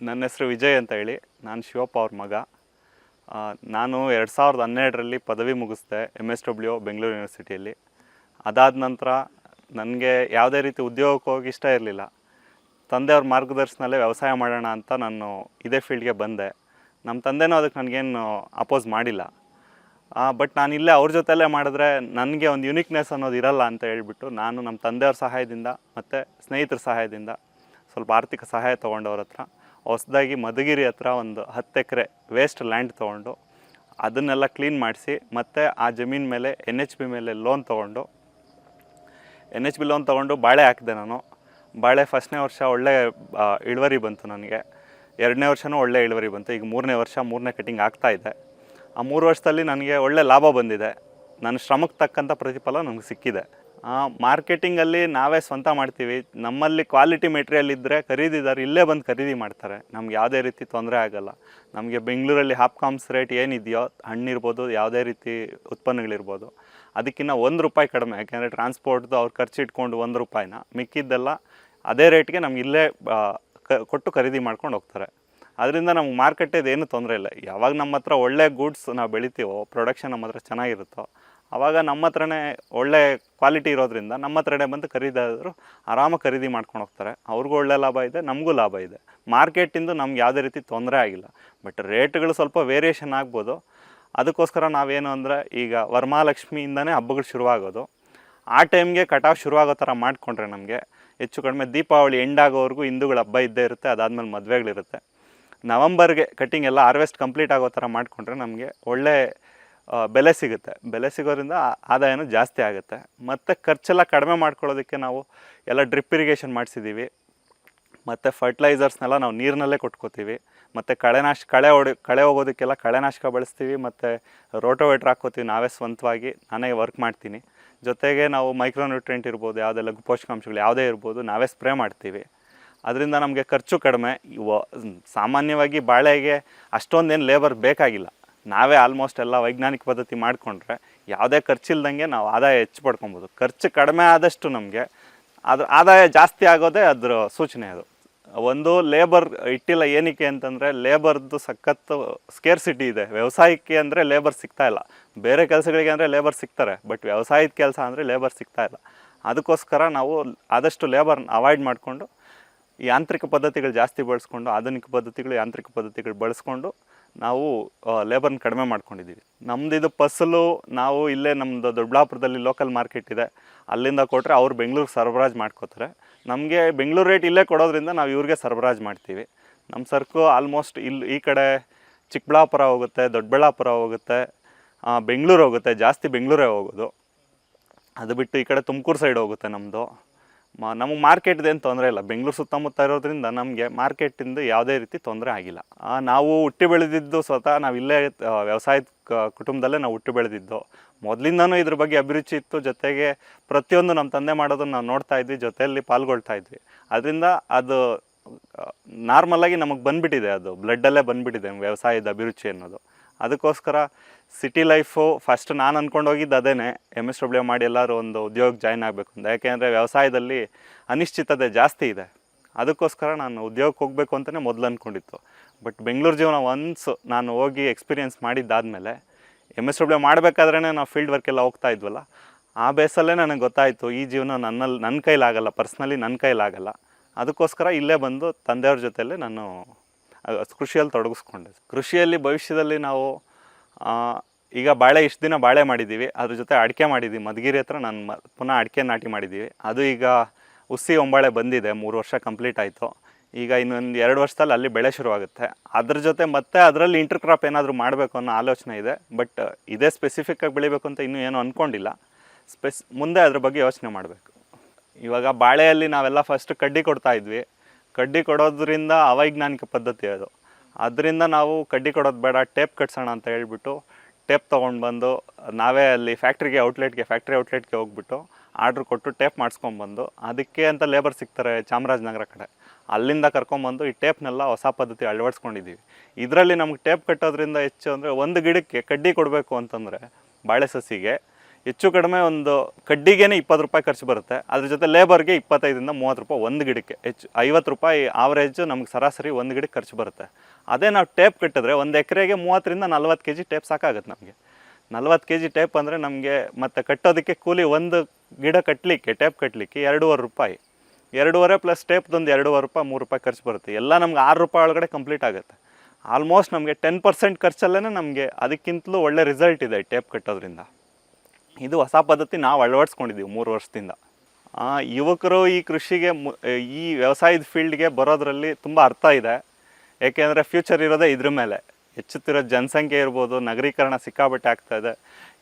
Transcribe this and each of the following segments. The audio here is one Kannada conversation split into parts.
ನನ್ನ ಹೆಸರು ವಿಜಯ್ ಅಂತ ಹೇಳಿ. ನಾನು ಶಿವಪ್ಪ ಅವ್ರ ಮಗ. ನಾನು 2012ರಲ್ಲಿ ಪದವಿ ಮುಗಿಸ್ದೆ MSW ಬೆಂಗಳೂರು ಯೂನಿವರ್ಸಿಟಿಯಲ್ಲಿ. ಅದಾದ ನಂತರ ನನಗೆ ಯಾವುದೇ ರೀತಿ ಉದ್ಯೋಗಕ್ಕೆ ಹೋಗಿ ಇಷ್ಟ ಇರಲಿಲ್ಲ. ತಂದೆಯವ್ರ ಮಾರ್ಗದರ್ಶನಲ್ಲೇ ವ್ಯವಸಾಯ ಮಾಡೋಣ ಅಂತ ನಾನು ಇದೇ ಫೀಲ್ಡ್ಗೆ ಬಂದೆ. ನಮ್ಮ ತಂದೆನೂ ಅದಕ್ಕೆ ನನಗೇನು ಅಪೋಸ್ ಮಾಡಿಲ್ಲ. ಬಟ್ ನಾನು ಇಲ್ಲೇ ಅವ್ರ ಜೊತೆಲೇ ಮಾಡಿದ್ರೆ ನನಗೆ ಒಂದು ಯುನಿಕ್ನೆಸ್ ಅನ್ನೋದು ಇರಲ್ಲ ಅಂತ ಹೇಳ್ಬಿಟ್ಟು ನಾನು ನಮ್ಮ ತಂದೆಯವ್ರ ಸಹಾಯದಿಂದ ಮತ್ತು ಸ್ನೇಹಿತರ ಸಹಾಯದಿಂದ ಸ್ವಲ್ಪ ಆರ್ಥಿಕ ಸಹಾಯ ತೊಗೊಂಡವ್ರ ಹತ್ರ ಹೊಸದಾಗಿ ಮಧುಗಿರಿ ಹತ್ರ ಒಂದು 10 ಎಕರೆ ವೇಸ್ಟ್ ಲ್ಯಾಂಡ್ ತೊಗೊಂಡು ಅದನ್ನೆಲ್ಲ ಕ್ಲೀನ್ ಮಾಡಿಸಿ ಮತ್ತು ಆ ಜಮೀನು ಮೇಲೆ NHB ಮೇಲೆ ಲೋನ್ ತೊಗೊಂಡು NHB ಲೋನ್ ತೊಗೊಂಡು ಬಾಳೆ ಹಾಕಿದೆ ನಾನು. ಬಾಳೆ ಫಸ್ಟ್ನೇ ವರ್ಷ ಒಳ್ಳೆ ಇಳುವರಿ ಬಂತು ನನಗೆ. 2ನೇ ವರ್ಷವೂ ಒಳ್ಳೆ ಇಳುವರಿ ಬಂತು. ಈಗ 3ನೇ ವರ್ಷ 3ನೇ ಕಟಿಂಗ್ ಆಗ್ತಾಯಿದೆ. ಆ 3 ವರ್ಷದಲ್ಲಿ ನನಗೆ ಒಳ್ಳೆ ಲಾಭ ಬಂದಿದೆ. ನನ್ನ ಶ್ರಮಕ್ಕೆ ತಕ್ಕಂಥ ಪ್ರತಿಫಲ ನನಗೆ ಸಿಕ್ಕಿದೆ. ಮಾರ್ಕೆಟಿಂಗಲ್ಲಿ ನಾವೇ ಸ್ವಂತ ಮಾಡ್ತೀವಿ. ನಮ್ಮಲ್ಲಿ ಕ್ವಾಲಿಟಿ ಮೆಟೀರಿಯಲ್ ಇದ್ದರೆ ಖರೀದಿದಾರರು ಇಲ್ಲೇ ಬಂದು ಖರೀದಿ ಮಾಡ್ತಾರೆ. ನಮ್ಗೆ ಯಾವುದೇ ರೀತಿ ತೊಂದರೆ ಆಗೋಲ್ಲ. ನಮಗೆ ಬೆಂಗಳೂರಲ್ಲಿ ಹಾಪ್ಕಾಮ್ಸ್ ರೇಟ್ ಏನಿದೆಯೋ, ಹಣ್ಣಿರ್ಬೋದು, ಯಾವುದೇ ರೀತಿ ಉತ್ಪನ್ನಗಳಿರ್ಬೋದು, ಅದಕ್ಕಿಂತ ₹1 ಕಡಿಮೆ. ಯಾಕೆಂದರೆ ಟ್ರಾನ್ಸ್ಪೋರ್ಟ್ದು ಅವ್ರು ಖರ್ಚು ಇಟ್ಕೊಂಡು ₹1, ಮಿಕ್ಕಿದ್ದೆಲ್ಲ ಅದೇ ರೇಟ್ಗೆ ನಮ್ಗೆ ಇಲ್ಲೇ ಕೊಟ್ಟು ಖರೀದಿ ಮಾಡ್ಕೊಂಡು ಹೋಗ್ತಾರೆ. ಅದರಿಂದ ನಮ್ಗೆ ಮಾರ್ಕೆಟೇದು ಏನೂ ತೊಂದರೆ ಇಲ್ಲ. ಯಾವಾಗ ನಮ್ಮ ಹತ್ರ ಒಳ್ಳೆ ಗೂಡ್ಸ್ ನಾವು ಬೆಳಿತೀವೋ, ಪ್ರೊಡಕ್ಷನ್ ನಮ್ಮ ಹತ್ರ ಚೆನ್ನಾಗಿರುತ್ತೋ, ಆವಾಗ ನಮ್ಮ ಹತ್ರನೇ ಒಳ್ಳೆ ಕ್ವಾಲಿಟಿ ಇರೋದ್ರಿಂದ ನಮ್ಮ ಹತ್ರನೇ ಬಂದು ಖರೀದಿದಾರರು ಆರಾಮಾಗಿ ಖರೀದಿ ಮಾಡ್ಕೊಂಡು ಹೋಗ್ತಾರೆ. ಅವ್ರಿಗೂ ಒಳ್ಳೆ ಲಾಭ ಇದೆ, ನಮಗೂ ಲಾಭ ಇದೆ. ಮಾರ್ಕೆಟಿಂದು ನಮ್ಗೆ ಯಾವುದೇ ರೀತಿ ತೊಂದರೆ ಆಗಿಲ್ಲ. ಬಟ್ ರೇಟ್ಗಳು ಸ್ವಲ್ಪ ವೇರಿಯೇಷನ್ ಆಗ್ಬೋದು. ಅದಕ್ಕೋಸ್ಕರ ನಾವೇನು ಅಂದರೆ, ಈಗ ವರಮಹಾಲಕ್ಷ್ಮಿಯಿಂದನೇ ಹಬ್ಬಗಳು ಶುರುವಾಗೋದು. ಆ ಟೈಮ್ಗೆ ಕಟಾವು ಶುರುವಾಗೋ ಥರ ಮಾಡಿಕೊಂಡ್ರೆ ನಮಗೆ ಹೆಚ್ಚು ಕಡಿಮೆ ದೀಪಾವಳಿ ಎಂಡಾಗೋವರೆಗೂ ಹಿಂದೂಗಳ ಹಬ್ಬ ಇದ್ದೇ ಇರುತ್ತೆ. ಅದಾದಮೇಲೆ ಮದುವೆಗಳಿರುತ್ತೆ. ನವಂಬರ್ಗೆ ಕಟಿಂಗ್ ಎಲ್ಲ ಹಾರ್ವೆಸ್ಟ್ ಕಂಪ್ಲೀಟ್ ಆಗೋ ಥರ ಮಾಡಿಕೊಂಡ್ರೆ ನಮಗೆ ಒಳ್ಳೆ ಬೆಲೆ ಸಿಗುತ್ತೆ. ಬೆಲೆ ಸಿಗೋದ್ರಿಂದ ಆದಾಯನೂ ಜಾಸ್ತಿ ಆಗುತ್ತೆ. ಮತ್ತು ಖರ್ಚೆಲ್ಲ ಕಡಿಮೆ ಮಾಡ್ಕೊಳ್ಳೋದಕ್ಕೆ ನಾವು ಎಲ್ಲ ಡ್ರಿಪ್ ಇರಿಗೇಷನ್ ಮಾಡಿಸಿದ್ದೀವಿ. ಮತ್ತು ಫರ್ಟಿಲೈಸರ್ಸ್ನೆಲ್ಲ ನಾವು ನೀರಿನಲ್ಲೇ ಕೊಟ್ಕೋತೀವಿ. ಮತ್ತು ಕಳೆ ಹೋಗೋದಕ್ಕೆಲ್ಲ ಕಳೆನಾಶಕ ಬಳಸ್ತೀವಿ. ಮತ್ತು ರೋಟೋವೇಟ್ರ್ ಹಾಕ್ಕೋತೀವಿ ನಾವೇ ಸ್ವಂತವಾಗಿ. ನಾನೇ ವರ್ಕ್ ಮಾಡ್ತೀನಿ. ಜೊತೆಗೆ ನಾವು ಮೈಕ್ರೋನ್ಯೂಟ್ರಿಯೆಂಟ್ ಇರ್ಬೋದು, ಯಾವುದೆಲ್ಲ ಪೋಷಕಾಂಶಗಳು ಯಾವುದೇ ಇರ್ಬೋದು, ನಾವೇ ಸ್ಪ್ರೇ ಮಾಡ್ತೀವಿ. ಅದರಿಂದ ನಮಗೆ ಖರ್ಚು ಕಡಿಮೆ. ಸಾಮಾನ್ಯವಾಗಿ ಬಾಳೆಗೆ ಅಷ್ಟೊಂದೇನು ಲೇಬರ್ ಬೇಕಾಗಿಲ್ಲ. ನಾವೇ ಆಲ್ಮೋಸ್ಟ್ ಎಲ್ಲ ವೈಜ್ಞಾನಿಕ ಪದ್ಧತಿ ಮಾಡಿಕೊಂಡ್ರೆ ಯಾವುದೇ ಖರ್ಚಿಲ್ದಂಗೆ ನಾವು ಆದಾಯ ಹೆಚ್ಚು ಪಡ್ಕೊಬೋದು. ಖರ್ಚು ಕಡಿಮೆ ಆದಷ್ಟು ನಮಗೆ ಅದ್ರ ಆದಾಯ ಜಾಸ್ತಿ ಆಗೋದೇ ಅದರ ಸೂಚನೆ. ಅದು ಒಂದು ಲೇಬರ್ ಇಟ್ಟಿಲ್ಲ. ಏನಕ್ಕೆ ಅಂತಂದರೆ, ಲೇಬರ್ದು ಸಖತ್ತು ಸ್ಕೇರ್ಸಿಟಿ ಇದೆ. ವ್ಯವಸಾಯಕ್ಕೆ ಅಂದರೆ ಲೇಬರ್ ಸಿಗ್ತಾಯಿಲ್ಲ. ಬೇರೆ ಕೆಲಸಗಳಿಗೆ ಅಂದರೆ ಲೇಬರ್ ಸಿಗ್ತಾರೆ. ಬಟ್ ವ್ಯವಸಾಯದ ಕೆಲಸ ಅಂದರೆ ಲೇಬರ್ ಸಿಗ್ತಾಯಿಲ್ಲ. ಅದಕ್ಕೋಸ್ಕರ ನಾವು ಆದಷ್ಟು ಲೇಬರ್ನ ಅವಾಯ್ಡ್ ಮಾಡಿಕೊಂಡು ಯಾಂತ್ರಿಕ ಪದ್ಧತಿಗಳು ಜಾಸ್ತಿ ಬಳಸ್ಕೊಂಡು, ಆಧುನಿಕ ಪದ್ಧತಿಗಳು ಯಾಂತ್ರಿಕ ಪದ್ಧತಿಗಳು ಬಳಸ್ಕೊಂಡು ನಾವು ಲೇಬರ್ನ ಕಡಿಮೆ ಮಾಡ್ಕೊಂಡಿದ್ದೀವಿ. ನಮ್ಮದು ಇದು ಫಸಲು ನಾವು ಇಲ್ಲೇ ನಮ್ಮದು ದೊಡ್ಡಬಳ್ಳಾಪುರದಲ್ಲಿ ಲೋಕಲ್ ಮಾರ್ಕೆಟ್ ಇದೆ, ಅಲ್ಲಿಂದ ಕೊಟ್ಟರೆ ಅವ್ರು ಬೆಂಗಳೂರಿಗೆ ಸರಬರಾಜು ಮಾಡ್ಕೋತಾರೆ. ನಮಗೆ ಬೆಂಗಳೂರು ರೇಟ್ ಇಲ್ಲೇ ಕೊಡೋದ್ರಿಂದ ನಾವು ಇವ್ರಿಗೆ ಸರಬರಾಜು ಮಾಡ್ತೀವಿ. ನಮ್ಮ ಸರಕು ಆಲ್ಮೋಸ್ಟ್ ಈ ಕಡೆ ಚಿಕ್ಕಬಳ್ಳಾಪುರ ಹೋಗುತ್ತೆ, ದೊಡ್ಡಬಳ್ಳಾಪುರ ಹೋಗುತ್ತೆ, ಬೆಂಗಳೂರು ಹೋಗುತ್ತೆ. ಜಾಸ್ತಿ ಬೆಂಗಳೂರೇ ಹೋಗೋದು. ಅದು ಬಿಟ್ಟು ಈ ಕಡೆ ತುಮಕೂರು ಸೈಡ್ ಹೋಗುತ್ತೆ ನಮ್ಮದು. ನಮಗೆ ಮಾರ್ಕೆಟ್ದೇನು ತೊಂದರೆ ಇಲ್ಲ. ಬೆಂಗಳೂರು ಸುತ್ತಮುತ್ತ ಇರೋದ್ರಿಂದ ನಮಗೆ ಮಾರ್ಕೆಟಿಂದ ಯಾವುದೇ ರೀತಿ ತೊಂದರೆ ಆಗಿಲ್ಲ. ನಾವು ಹುಟ್ಟಿ ಬೆಳೆದಿದ್ದು ಸ್ವತಃ ನಾವು ಇಲ್ಲೇ ವ್ಯವಸಾಯದ ಕುಟುಂಬದಲ್ಲೇ ನಾವು ಹುಟ್ಟಿ ಬೆಳೆದಿದ್ದು. ಮೊದಲಿಂದನೂ ಇದ್ರ ಬಗ್ಗೆ ಅಭಿರುಚಿ ಇತ್ತು. ಜೊತೆಗೆ ಪ್ರತಿಯೊಂದು ನಮ್ಮ ತಂದೆ ಮಾಡೋದನ್ನು ನಾವು ನೋಡ್ತಾ ಇದ್ವಿ, ಜೊತೆಯಲ್ಲಿ ಪಾಲ್ಗೊಳ್ತಾ ಇದ್ವಿ. ಅದರಿಂದ ಅದು ನಾರ್ಮಲಾಗಿ ನಮಗೆ ಬಂದುಬಿಟ್ಟಿದೆ. ಅದು ಬ್ಲಡ್ಡಲ್ಲೇ ಬಂದುಬಿಟ್ಟಿದೆ ವ್ಯವಸಾಯದ ಅಭಿರುಚಿ ಅನ್ನೋದು. ಅದಕ್ಕೋಸ್ಕರ ಸಿಟಿ ಲೈಫು ಫಸ್ಟ್ ನಾನು ಅಂದ್ಕೊಂಡು ಹೋಗಿದ್ದು ಅದೇ MSW ಮಾಡಿ ಎಲ್ಲರೂ ಒಂದು ಉದ್ಯೋಗಕ್ಕೆ ಜಾಯ್ನ್ ಆಗಬೇಕು ಅಂತ. ಯಾಕೆಂದರೆ ವ್ಯವಸಾಯದಲ್ಲಿ ಅನಿಶ್ಚಿತತೆ ಜಾಸ್ತಿ ಇದೆ. ಅದಕ್ಕೋಸ್ಕರ ನಾನು ಉದ್ಯೋಗಕ್ಕೆ ಹೋಗಬೇಕು ಅಂತಲೇ ಮೊದಲು ಅಂದ್ಕೊಂಡಿತ್ತು. ಬಟ್ ಬೆಂಗಳೂರು ಜೀವನ ನಾನು ಹೋಗಿ ಎಕ್ಸ್ಪೀರಿಯೆನ್ಸ್ ಮಾಡಿದ್ದಾದಮೇಲೆ MSW ಮಾಡಬೇಕಾದ್ರೇ ನಾವು ಫೀಲ್ಡ್ ವರ್ಕೆಲ್ಲ ಹೋಗ್ತಾ ಇದ್ವಲ್ಲ, ಆ ಬೇಸಲ್ಲೇ ನನಗೆ ಗೊತ್ತಾಯಿತು ಈ ಜೀವನ ನನ್ನ ಕೈಲಾಗಲ್ಲ, ಪರ್ಸ್ನಲಿ ನನ್ನ ಕೈಲಾಗಲ್ಲ. ಅದಕ್ಕೋಸ್ಕರ ಇಲ್ಲೇ ಬಂದು ತಂದೆಯವ್ರ ಜೊತೆಯಲ್ಲೇ ನಾನು ಕೃಷಿಯಲ್ಲಿ ತೊಡಗಿಸ್ಕೊಂಡೆ. ಕೃಷಿಯಲ್ಲಿ ಭವಿಷ್ಯದಲ್ಲಿ ನಾವು ಈಗ ಬಾಳೆ ಇಷ್ಟು ದಿನ ಬಾಳೆ ಮಾಡಿದ್ದೀವಿ, ಅದ್ರ ಜೊತೆ ಅಡಿಕೆ ಮಾಡಿದ್ದೀವಿ. ಮಧುಗಿರಿ ಹತ್ರ ನಾನು ಪುನಃ ಅಡಿಕೆ ನಾಟಿ ಮಾಡಿದ್ದೀವಿ. ಅದು ಈಗ ಹುಸಿ ಒಂಬಾಳೆ ಬಂದಿದೆ. 3 ವರ್ಷ ಕಂಪ್ಲೀಟ್ ಆಯಿತು. ಈಗ ಇನ್ನೊಂದು 2 ವರ್ಷದಲ್ಲಿ ಅಲ್ಲಿ ಬೆಳೆ ಶುರುವಾಗುತ್ತೆ. ಅದ್ರ ಜೊತೆ ಮತ್ತೆ ಅದರಲ್ಲಿ ಇಂಟರ್ ಕ್ರಾಪ್ ಏನಾದರೂ ಮಾಡಬೇಕು ಅನ್ನೋ ಆಲೋಚನೆ ಇದೆ. ಬಟ್ ಇದೇ ಸ್ಪೆಸಿಫಿಕ್ಕಾಗಿ ಬೆಳಿಬೇಕು ಅಂತ ಇನ್ನೂ ಏನೂ ಅಂದ್ಕೊಂಡಿಲ್ಲ. ಮುಂದೆ ಅದ್ರ ಬಗ್ಗೆ ಯೋಚನೆ ಮಾಡಬೇಕು. ಇವಾಗ ಬಾಳೆಯಲ್ಲಿ ನಾವೆಲ್ಲ ಫಸ್ಟ್ ಕಡ್ಡಿ ಕೊಡ್ತಾ ಇದ್ವಿ. ಕಡ್ಡಿ ಕೊಡೋದ್ರಿಂದ ಅವೈಜ್ಞಾನಿಕ ಪದ್ಧತಿ ಅದು. ಅದರಿಂದ ನಾವು ಕಡ್ಡಿ ಕೊಡೋದು ಬೇಡ, ಟೇಪ್ ಕಟ್ಸೋಣ ಅಂತ ಹೇಳ್ಬಿಟ್ಟು ಟೇಪ್ ತೊಗೊಂಡು ಬಂದು ನಾವೇ ಅಲ್ಲಿ ಫ್ಯಾಕ್ಟ್ರಿ ಔಟ್ಲೆಟ್ಗೆ ಹೋಗ್ಬಿಟ್ಟು ಆರ್ಡ್ರ್ ಕೊಟ್ಟು ಟೇಪ್ ಮಾಡಿಸ್ಕೊಂಬಂದು, ಅದಕ್ಕೆ ಅಂತ ಲೇಬರ್ ಸಿಗ್ತಾರೆ ಚಾಮರಾಜನಗರ ಕಡೆ, ಅಲ್ಲಿಂದ ಕರ್ಕೊಂಬಂದು ಈ ಟೇಪ್ನೆಲ್ಲ ಹೊಸ ಪದ್ಧತಿ ಅಳವಡಿಸ್ಕೊಂಡಿದ್ದೀವಿ. ಇದರಲ್ಲಿ ನಮ್ಗೆ ಟೇಪ್ ಕಟ್ಟೋದ್ರಿಂದ ಹೆಚ್ಚು ಅಂದರೆ, ಒಂದು ಗಿಡಕ್ಕೆ ಕಡ್ಡಿ ಕೊಡಬೇಕು ಅಂತಂದರೆ ಬಾಳೆ ಸಸಿಗೆ ಹೆಚ್ಚು ಕಡಿಮೆ ಒಂದು ಕಡ್ಡಿಗೇನೆ 20 ರೂಪಾಯಿ ಖರ್ಚು ಬರುತ್ತೆ. ಅದ್ರ ಜೊತೆ ಲೇಬರ್ಗೆ 25ರಿಂದ 30 ರೂಪಾಯಿ ಒಂದು ಗಿಡಕ್ಕೆ, ಹೆಚ್ಚು 50 ರೂಪಾಯಿ ಆವ್ರೇಜು ನಮ್ಗೆ ಸರಾಸರಿ ಒಂದು ಗಿಡಕ್ಕೆ ಖರ್ಚು ಬರುತ್ತೆ. ಅದೇ ನಾವು ಟೇಪ್ ಕಟ್ಟಿದ್ರೆ ಒಂದು ಎಕರೆಗೆ 30ರಿಂದ 40 kg ಟೇಪ್ ಸಾಕಾಗುತ್ತೆ ನಮಗೆ. 40 kg ಟೇಪ್ ಅಂದರೆ ನಮಗೆ ಮತ್ತು ಕಟ್ಟೋದಕ್ಕೆ ಕೂಲಿ ಒಂದು ಗಿಡ ಕಟ್ಟಲಿಕ್ಕೆ, ಟೇಪ್ ಕಟ್ಟಲಿಕ್ಕೆ 2.5 ರೂಪಾಯಿ, 2.5 ಪ್ಲಸ್ ಟೇಪ್ದೊಂದು 2.5 ರೂಪಾಯಿ 3 ರೂಪಾಯಿ ಖರ್ಚು ಬರುತ್ತೆ. ಎಲ್ಲ ನಮ್ಗೆ 6 ರೂಪಾಯಿ ಒಳಗಡೆ ಕಂಪ್ಲೀಟ್ ಆಗುತ್ತೆ. ಆಲ್ಮೋಸ್ಟ್ ನಮಗೆ 10% ಖರ್ಚಲ್ಲೇ ನಮಗೆ ಅದಕ್ಕಿಂತಲೂ ಒಳ್ಳೆ ರಿಸಲ್ಟ್ ಇದೆ ಟೇಪ್ ಕಟ್ಟೋದ್ರಿಂದ. ಇದು ಹೊಸ ಪದ್ಧತಿ ನಾವು ಅಳವಡಿಸ್ಕೊಂಡಿದ್ದೀವಿ 3 ವರ್ಷದಿಂದ. ಯುವಕರು ಈ ಕೃಷಿಗೆ ಈ ವ್ಯವಸಾಯದ ಫೀಲ್ಡ್ಗೆ ಬರೋದ್ರಲ್ಲಿ ತುಂಬ ಅರ್ಥ ಇದೆ. ಏಕೆಂದರೆ ಫ್ಯೂಚರ್ ಇರೋದೇ ಇದ್ರ ಮೇಲೆ. ಹೆಚ್ಚುತ್ತಿರೋ ಜನಸಂಖ್ಯೆ ಇರ್ಬೋದು, ನಗರೀಕರಣ ಸಿಕ್ಕಾಬಟ್ಟೆ ಆಗ್ತಾಯಿದೆ.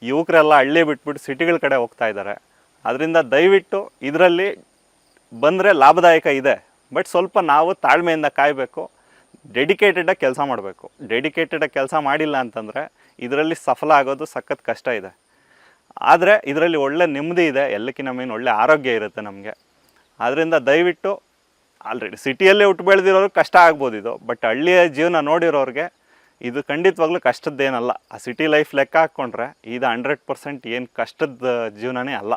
ಯುವಕರೆಲ್ಲ ಹಳ್ಳಿ ಬಿಟ್ಬಿಟ್ಟು ಸಿಟಿಗಳ ಕಡೆ ಹೋಗ್ತಾ ಇದ್ದಾರೆ. ಅದರಿಂದ ದಯವಿಟ್ಟು ಇದರಲ್ಲಿ ಬಂದರೆ ಲಾಭದಾಯಕ ಇದೆ. ಬಟ್ ಸ್ವಲ್ಪ ನಾವು ತಾಳ್ಮೆಯಿಂದ ಕಾಯಬೇಕು, ಡೆಡಿಕೇಟೆಡಾಗಿ ಕೆಲಸ ಮಾಡಬೇಕು. ಡೆಡಿಕೇಟೆಡಾಗಿ ಕೆಲಸ ಮಾಡಿಲ್ಲ ಅಂತಂದರೆ ಇದರಲ್ಲಿ ಸಫಲ ಆಗೋದು ಸಖತ್ ಕಷ್ಟ ಇದೆ. ಆದರೆ ಇದರಲ್ಲಿ ಒಳ್ಳೆ ನೆಮ್ಮದಿ ಇದೆ, ಎಲ್ಲಕ್ಕಿಂತ ಮೇನ್ ಒಳ್ಳೆ ಆರೋಗ್ಯ ಇರುತ್ತೆ ನಮಗೆ. ಆದ್ದರಿಂದ ದಯವಿಟ್ಟು ಆಲ್ರೆಡಿ ಸಿಟಿಯಲ್ಲೇ ಹುಟ್ಟು ಬೆಳೆದಿರೋರು ಕಷ್ಟ ಆಗ್ಬೋದು ಇದು, ಬಟ್ ಹಳ್ಳಿಯ ಜೀವನ ನೋಡಿರೋರಿಗೆ ಇದು ಖಂಡಿತವಾಗ್ಲೂ ಕಷ್ಟದ್ದೇನಲ್ಲ. ಆ ಸಿಟಿ ಲೈಫ್ ಲೆಕ್ಕ ಹಾಕ್ಕೊಂಡ್ರೆ ಇದು 100% ಏನು ಕಷ್ಟದ ಜೀವನನೇ ಅಲ್ಲ,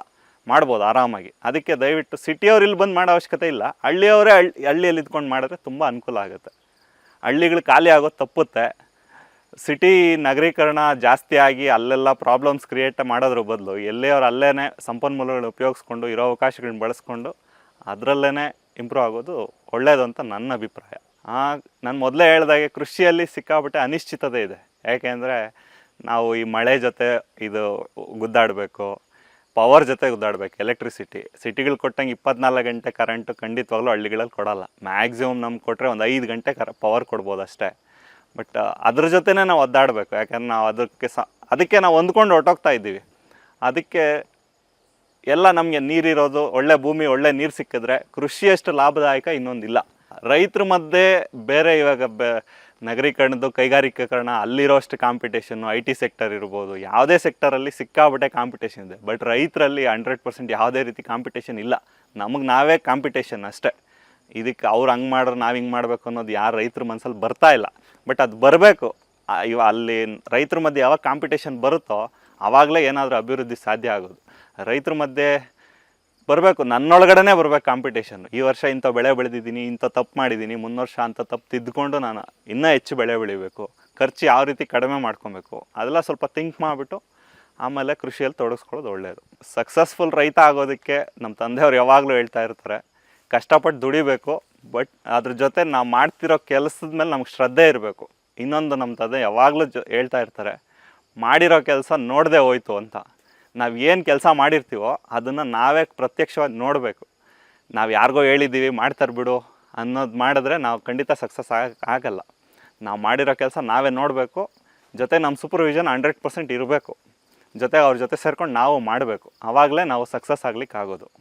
ಮಾಡ್ಬೋದು ಆರಾಮಾಗಿ. ಅದಕ್ಕೆ ದಯವಿಟ್ಟು ಸಿಟಿಯವ್ರು ಇಲ್ಲಿ ಬಂದು ಮಾಡೋ ಅವಶ್ಯಕತೆ ಇಲ್ಲ, ಹಳ್ಳಿಯವರೇ ಹಳ್ಳಿಯಲ್ಲಿ ಇದ್ಕೊಂಡು ಮಾಡಿದ್ರೆ ತುಂಬ ಅನುಕೂಲ ಆಗುತ್ತೆ. ಹಳ್ಳಿಗಳು ಖಾಲಿ ಆಗೋದು ತಪ್ಪುತ್ತೆ. ಸಿಟಿ ನಗರೀಕರಣ ಜಾಸ್ತಿ ಆಗಿ ಅಲ್ಲೆಲ್ಲ ಪ್ರಾಬ್ಲಮ್ಸ್ ಕ್ರಿಯೇಟ್ ಮಾಡೋದ್ರ ಬದಲು ಎಲ್ಲಿಯವ್ರು ಅಲ್ಲೇ ಸಂಪನ್ಮೂಲಗಳು ಉಪಯೋಗಿಸ್ಕೊಂಡು ಇರೋ ಅವಕಾಶಗಳನ್ನ ಬಳಸ್ಕೊಂಡು ಅದರಲ್ಲೇ ಇಂಪ್ರೂವ್ ಆಗೋದು ಒಳ್ಳೆಯದು ಅಂತ ನನ್ನ ಅಭಿಪ್ರಾಯ. ನಾನು ಮೊದಲೇ ಹೇಳಿದಾಗೆ ಕೃಷಿಯಲ್ಲಿ ಸಿಕ್ಕಾಪಟ್ಟೆ ಅನಿಶ್ಚಿತತೆ ಇದೆ. ಯಾಕೆಂದರೆ ನಾವು ಈ ಮಳೆ ಜೊತೆ ಇದು ಗುದ್ದಾಡಬೇಕು, ಪವರ್ ಜೊತೆ ಗುದ್ದಾಡಬೇಕು. ಎಲೆಕ್ಟ್ರಿಸಿಟಿ ಸಿಟಿಗಳು ಕೊಟ್ಟಂಗೆ 24 ಗಂಟೆ ಕರೆಂಟು ಖಂಡಿತವಾಗ್ಲೂ ಹಳ್ಳಿಗಳಲ್ಲಿ ಕೊಡೋಲ್ಲ. ಮ್ಯಾಕ್ಸಿಮಮ್ ನಮ್ಗೆ ಕೊಟ್ಟರೆ ಒಂದು 5 ಗಂಟೆ ಪವರ್ ಕೊಡ್ಬೋದು ಅಷ್ಟೇ. ಬಟ್ ಅದ್ರ ಜೊತೆನೇ ನಾವು ಒದ್ದಾಡಬೇಕು. ಯಾಕಂದ್ರೆ ನಾವು ಅದಕ್ಕೆ ನಾವು ಹೊಂದ್ಕೊಂಡು ಹೊರಟೋಗ್ತಾ ಇದ್ದೀವಿ. ಅದಕ್ಕೆ ಎಲ್ಲ ನಮಗೆ ನೀರಿರೋದು, ಒಳ್ಳೆ ಭೂಮಿ, ಒಳ್ಳೆ ನೀರು ಸಿಕ್ಕಿದ್ರೆ ಕೃಷಿಯಷ್ಟು ಲಾಭದಾಯಕ ಇನ್ನೊಂದಿಲ್ಲ. ರೈತರ ಮಧ್ಯೆ ಬೇರೆ ಇವಾಗ ನಗರೀಕರಣದ್ದು ಕೈಗಾರಿಕೀಕರಣ ಅಲ್ಲಿರೋಷ್ಟು ಕಾಂಪಿಟೇಷನ್ನು, IT ಸೆಕ್ಟರ್ ಇರ್ಬೋದು, ಯಾವುದೇ ಸೆಕ್ಟರಲ್ಲಿ ಸಿಕ್ಕಾಬಟ್ಟೆ ಕಾಂಪಿಟೇಷನ್ ಇದೆ. ಬಟ್ ರೈತರಲ್ಲಿ 100% ಯಾವುದೇ ರೀತಿ ಕಾಂಪಿಟೇಷನ್ ಇಲ್ಲ. ನಮಗೆ ನಾವೇ ಕಾಂಪಿಟೇಷನ್ ಅಷ್ಟೇ. ಇದಕ್ಕೆ ಅವ್ರು ಹಂಗೆ ಮಾಡ್ರೆ ನಾವು ಹಿಂಗೆ ಮಾಡಬೇಕು ಅನ್ನೋದು ಯಾರು ರೈತರ ಮನಸ್ಸಲ್ಲಿ ಬರ್ತಾ ಇಲ್ಲ. ಬಟ್ ಅದು ಬರಬೇಕು. ಅಲ್ಲಿ ರೈತರ ಮಧ್ಯೆ ಯಾವಾಗ ಕಾಂಪಿಟೇಷನ್ ಬರುತ್ತೋ ಆವಾಗಲೇ ಏನಾದರೂ ಅಭಿವೃದ್ಧಿ ಸಾಧ್ಯ ಆಗೋದು. ರೈತರ ಮಧ್ಯೆ ಬರಬೇಕು, ನನ್ನೊಳಗಡೆ ಬರಬೇಕು ಕಾಂಪಿಟೇಷನ್. ಈ ವರ್ಷ ಇಂಥ ಬೆಳೆ ಬೆಳೆದಿದ್ದೀನಿ, ಇಂಥ ತಪ್ಪು ಮಾಡಿದ್ದೀನಿ, ಮುಂದಿನ ವರ್ಷ ಅಂಥ ತಪ್ಪು ತಿದ್ದುಕೊಂಡು ನಾನು ಇನ್ನೂ ಹೆಚ್ಚು ಬೆಳೆ ಬೆಳಿಬೇಕು, ಖರ್ಚು ಯಾವ ರೀತಿ ಕಡಿಮೆ ಮಾಡ್ಕೊಬೇಕು, ಅದೆಲ್ಲ ಸ್ವಲ್ಪ ಥಿಂಕ್ ಮಾಡಿಬಿಟ್ಟು ಆಮೇಲೆ ಕೃಷಿಯಲ್ಲಿ ತೊಡಗಿಸ್ಕೊಳ್ಳೋದು ಒಳ್ಳೆಯದು. ಸಕ್ಸಸ್ಫುಲ್ ರೈತ ಆಗೋದಕ್ಕೆ ನಮ್ಮ ತಂದೆಯವ್ರು ಯಾವಾಗಲೂ ಹೇಳ್ತಾ ಇರ್ತಾರೆ, ಕಷ್ಟಪಟ್ಟು ದುಡಿಬೇಕು, ಬಟ್ ಅದ್ರ ಜೊತೆ ನಾವು ಮಾಡ್ತಿರೋ ಕೆಲಸದ ಮೇಲೆ ನಮ್ಗೆ ಶ್ರದ್ಧೆ ಇರಬೇಕು. ಇನ್ನೊಂದು ನಮ್ಮ ತಂದೆ ಯಾವಾಗಲೂ ಹೇಳ್ತಾ ಇರ್ತಾರೆ, ಮಾಡಿರೋ ಕೆಲಸ ನೋಡದೆ ಹೋಯ್ತು ಅಂತ. ನಾವು ಏನು ಕೆಲಸ ಮಾಡಿರ್ತೀವೋ ಅದನ್ನು ನಾವೇ ಪ್ರತ್ಯಕ್ಷವಾಗಿ ನೋಡಬೇಕು. ನಾವು ಯಾರಿಗೋ ಹೇಳಿದ್ದೀವಿ ಮಾಡ್ತಾರೆ ಬಿಡು ಅನ್ನೋದು ಮಾಡಿದ್ರೆ ನಾವು ಖಂಡಿತ ಸಕ್ಸಸ್ ಆಗಲ್ಲ. ನಾವು ಮಾಡಿರೋ ಕೆಲಸ ನಾವೇ ನೋಡಬೇಕು. ಜೊತೆ ನಮ್ಮ ಸೂಪರ್ವಿಷನ್ 100% ಇರಬೇಕು. ಜೊತೆ ಅವ್ರ ಜೊತೆ ಸೇರ್ಕೊಂಡು ನಾವು ಮಾಡಬೇಕು. ಆವಾಗಲೇ ನಾವು ಸಕ್ಸಸ್ ಆಗ್ಲಿಕ್ಕೆ ಆಗೋದು.